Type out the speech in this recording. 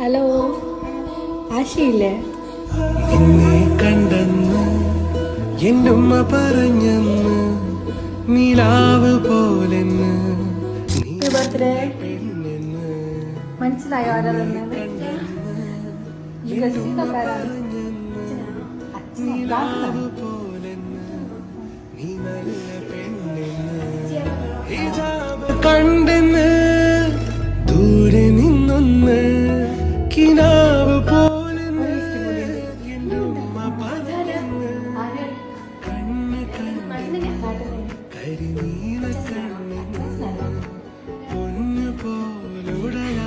Hello, ആശയില്ലേ? നിന്നെ കണ്ടെന്ന് എൻ്റെ ഉമ്മ പറഞ്ഞെന്ന് നിലാവ് പോലെന്ന് ബർത്ത്ഡേ മനസ്സിലായോ ആരാ തന്നെ? കണ്ടെന്ന് ദൂരെ നിന്നൊന്ന് കിനാവ് പോലെ എൻ്റെ ഉമ്മ പറഞ്ഞെന്ന് കണ്ണ് കരിനീല കണ്ണെന്ന് പൊന്നു പോലുടയാണെന്ന്